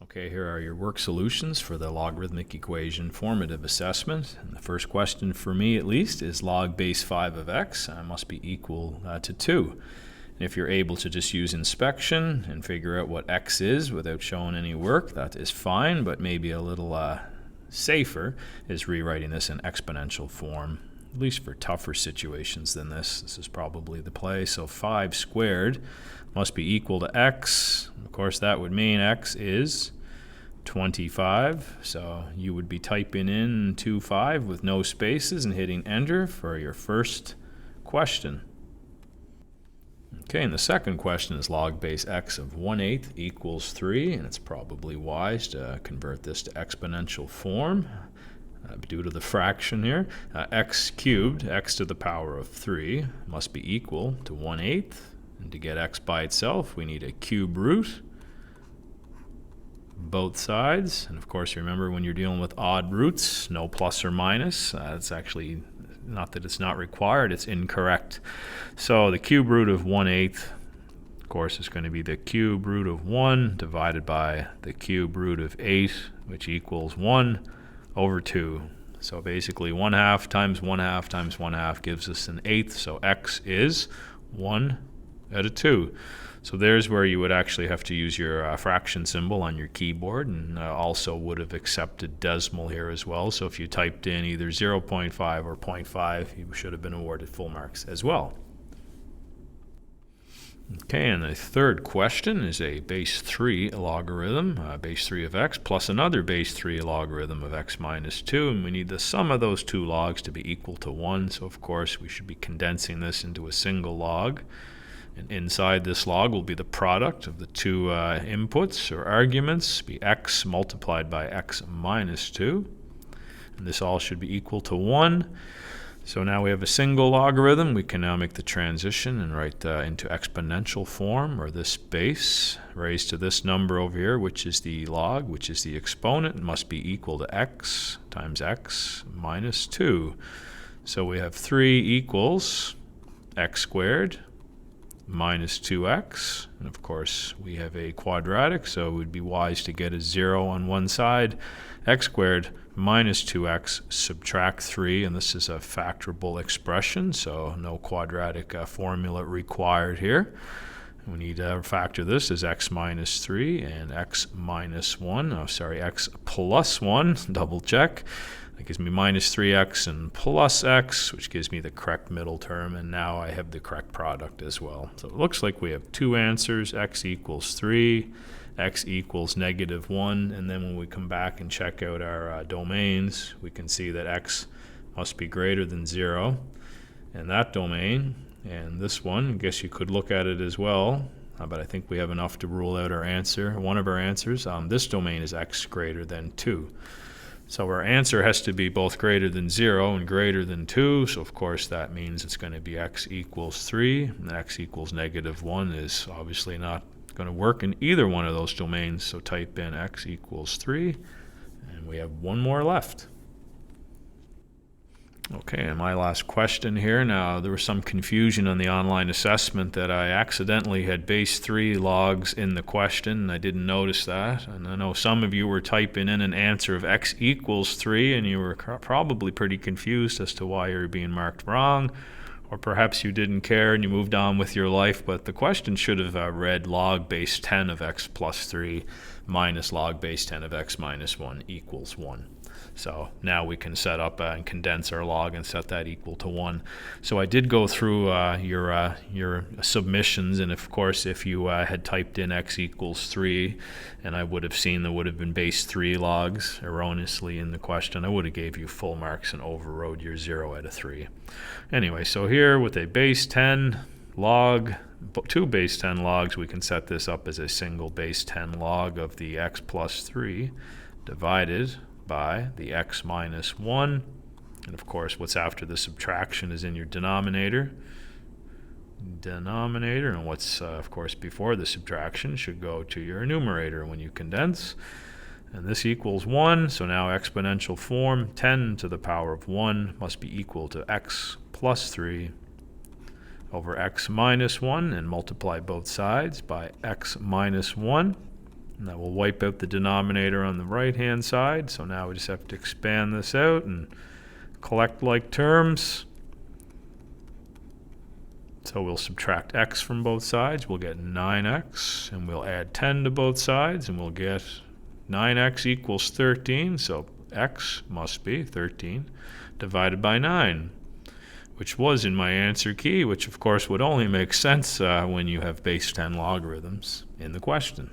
Okay, here are your work solutions for the logarithmic equation formative assessment. And the first question for me, at least, is log base 5 of x must be equal to 2. And if you're able to just use inspection and figure out what x is without showing any work, that is fine, but maybe a little safer is rewriting this in exponential form, at least for tougher situations than this. This is probably the play. So 5 squared must be equal to x. Of course, that would mean x is 25. So you would be typing in 25 with no spaces and hitting enter for your first question. Okay, and the second question is log base x of 1/8 equals 3, and it's probably wise to convert this to exponential form due to the fraction here. X cubed, x to the power of 3, must be equal to 1/8. And to get x by itself, we need a cube root, both sides. And of course, remember when you're dealing with odd roots, no plus or minus. It's actually not that it's not required, it's incorrect. So the cube root of 1/8, of course, is going to be the cube root of 1 divided by the cube root of 8, which equals 1 over 2. So basically 1/2 times 1/2 times 1/2 gives us an 1/8. So x is 1 out of 2. So there's where you would actually have to use your fraction symbol on your keyboard, and also would have accepted decimal here as well. So if you typed in either 0.5 or 0.5, you should have been awarded full marks as well. Okay, and the third question is a base 3 logarithm, base 3 of x, plus another base 3 logarithm of x minus 2, and we need the sum of those two logs to be equal to 1. So of course we should be condensing this into a single log. And inside this log will be the product of the two inputs or arguments, be x multiplied by x minus 2. And this all should be equal to 1. So now we have a single logarithm. We can now make the transition and write into exponential form, or this base raised to this number over here, which is the log, which is the exponent, must be equal to x times x minus 2. So we have 3 equals x squared minus 2x, and of course we have a quadratic, so it would be wise to get a 0 on one side. X squared minus 2x, subtract 3, and this is a factorable expression, so no quadratic formula required here. We need to factor this as x minus 3 and x minus 1. Oh, sorry, x plus 1, double check. That gives me minus 3x and plus x, which gives me the correct middle term, and now I have the correct product as well. So it looks like we have two answers, x equals 3, x equals -1, and then when we come back and check out our domains, we can see that x must be greater than 0, and that domain, and this one, I guess you could look at it as well, but I think we have enough to rule out our answer, one of our answers. This domain is x greater than 2. So our answer has to be both greater than 0 and greater than 2. So of course that means it's going to be x equals 3. And x equals -1 is obviously not going to work in either one of those domains. So type in x equals 3. And we have one more left. Okay, and my last question here. Now, there was some confusion on the online assessment that I accidentally had base 3 logs in the question, and I didn't notice that. And I know some of you were typing in an answer of x equals 3, and you were probably pretty confused as to why you were being marked wrong, or perhaps you didn't care and you moved on with your life, but the question should have read log base 10 of x plus 3 minus log base 10 of x minus 1 equals 1. So now we can set up and condense our log and set that equal to 1. So I did go through your submissions, and of course if you had typed in x equals 3, and I would have seen there would have been base 3 logs erroneously in the question, I would have gave you full marks and overrode your 0 out of 3. Anyway, so here with a base 10 log, two base 10 logs, we can set this up as a single base 10 log of the x plus 3 divided by the x minus 1, and of course what's after the subtraction is in your denominator, and what's of course before the subtraction should go to your numerator when you condense, and this equals 1. So now exponential form, 10 to the power of 1 must be equal to x plus 3 over x minus 1, and multiply both sides by x minus 1. And that will wipe out the denominator on the right-hand side. So now we just have to expand this out and collect like terms. So we'll subtract x from both sides. We'll get 9x, and we'll add 10 to both sides, and we'll get 9x equals 13. So x must be 13 divided by 9, which was in my answer key, which of course would only make sense when you have base 10 logarithms in the question.